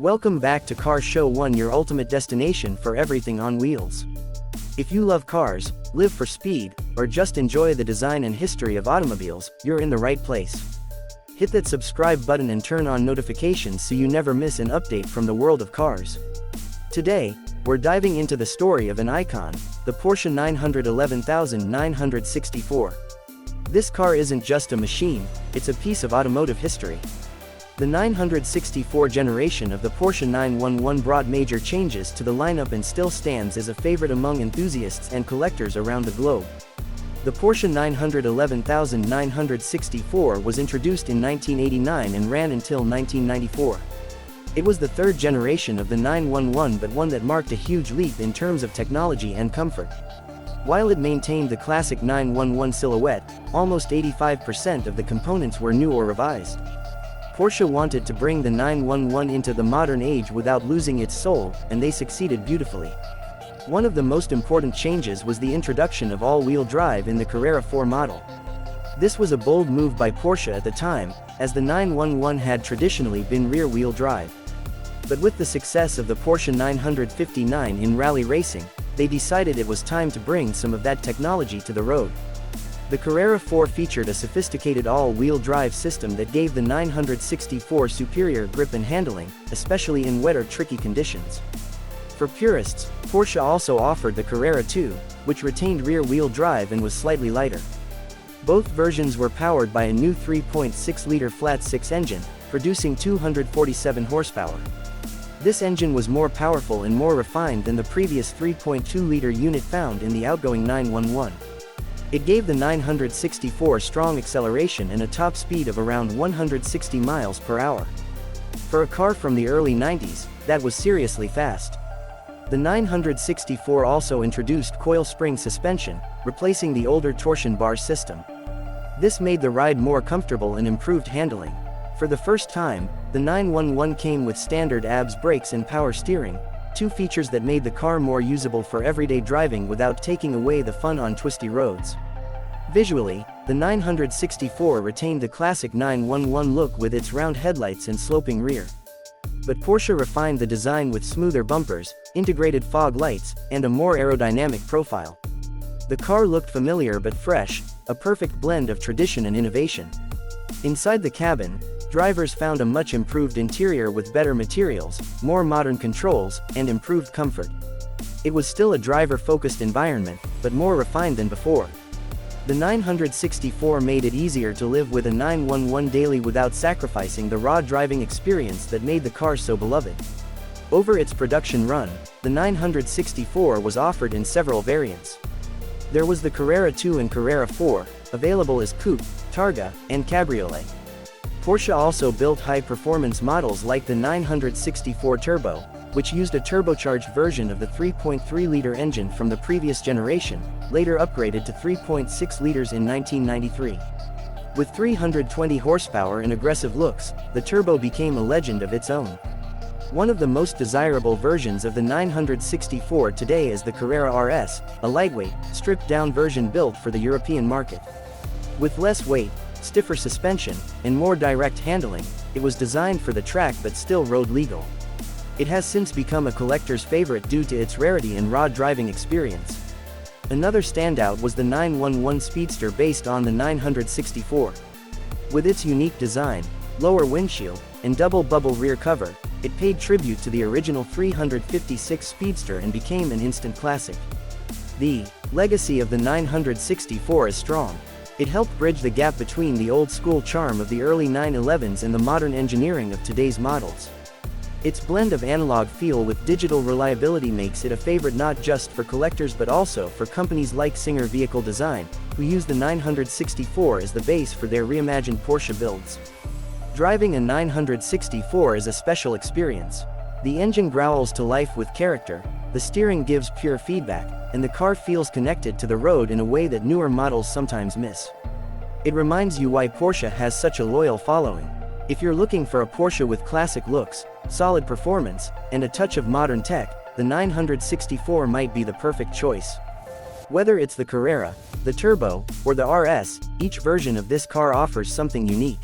Welcome back to Car Show 1, your ultimate destination for everything on wheels. If you love cars, live for speed, or just enjoy the design and history of automobiles, you're in the right place. Hit that subscribe button and turn on notifications so you never miss an update from the world of cars. Today, we're diving into the story of an icon, the Porsche 964. This car isn't just a machine, it's a piece of automotive history. The 964 generation of the Porsche 911 brought major changes to the lineup and still stands as a favorite among enthusiasts and collectors around the globe. The Porsche 964 was introduced in 1989 and ran until 1994. It was the third generation of the 911, but one that marked a huge leap in terms of technology and comfort. While it maintained the classic 911 silhouette, almost 85% of the components were new or revised. Porsche wanted to bring the 911 into the modern age without losing its soul, and they succeeded beautifully. One of the most important changes was the introduction of all-wheel drive in the Carrera 4 model. This was a bold move by Porsche at the time, as the 911 had traditionally been rear-wheel drive. But with the success of the Porsche 959 in rally racing, they decided it was time to bring some of that technology to the road. The Carrera 4 featured a sophisticated all-wheel drive system that gave the 964 superior grip and handling, especially in wet or tricky conditions. For purists, Porsche also offered the Carrera 2, which retained rear-wheel drive and was slightly lighter. Both versions were powered by a new 3.6-liter flat-six engine, producing 247 horsepower. This engine was more powerful and more refined than the previous 3.2-liter unit found in the outgoing 911. It gave the 964 strong acceleration and a top speed of around 160 miles per hour. For a car from the early 90s, that was seriously fast. The 964 also introduced coil spring suspension, replacing the older torsion bar system. This made the ride more comfortable and improved handling. For the first time, the 911 came with standard ABS brakes and power steering, two features that made the car more usable for everyday driving without taking away the fun on twisty roads. Visually, the 964 retained the classic 911 look with its round headlights and sloping rear. But Porsche refined the design with smoother bumpers, integrated fog lights, and a more aerodynamic profile. The car looked familiar but fresh, a perfect blend of tradition and innovation. Inside the cabin, drivers found a much improved interior with better materials, more modern controls, and improved comfort. It was still a driver-focused environment, but more refined than before. The 964 made it easier to live with a 911 daily without sacrificing the raw driving experience that made the car so beloved. Over its production run, the 964 was offered in several variants. There was the Carrera 2 and Carrera 4, available as coupe, targa, and cabriolet. Porsche also built high-performance models like the 964 Turbo, which used a turbocharged version of the 3.3-liter engine from the previous generation, later upgraded to 3.6 liters in 1993. With 320 horsepower and aggressive looks, the Turbo became a legend of its own. One of the most desirable versions of the 964 today is the Carrera RS, a lightweight, stripped-down version built for the European market. With less weight, stiffer suspension, and more direct handling, it was designed for the track but still road legal. It has since become a collector's favorite due to its rarity and raw driving experience. Another standout was the 911 Speedster based on the 964. With its unique design, lower windshield, and double bubble rear cover, it paid tribute to the original 356 Speedster and became an instant classic. The legacy of the 964 is strong. It helped bridge the gap between the old-school charm of the early 911s and the modern engineering of today's models. Its blend of analog feel with digital reliability makes it a favorite not just for collectors but also for companies like Singer Vehicle Design, who use the 964 as the base for their reimagined Porsche builds. Driving a 964 is a special experience. The engine growls to life with character, the steering gives pure feedback, and the car feels connected to the road in a way that newer models sometimes miss. It reminds you why Porsche has such a loyal following. If you're looking for a Porsche with classic looks, solid performance, and a touch of modern tech, the 964 might be the perfect choice. Whether it's the Carrera, the Turbo, or the RS, each version of this car offers something unique.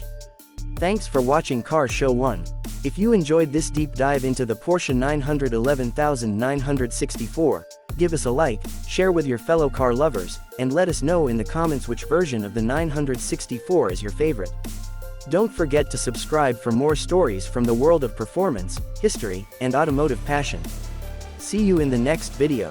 Thanks for watching Car Show 1. If you enjoyed this deep dive into the Porsche 911964, give us a like, share with your fellow car lovers, and let us know in the comments which version of the 964 is your favorite. Don't forget to subscribe for more stories from the world of performance, history, and automotive passion. See you in the next video.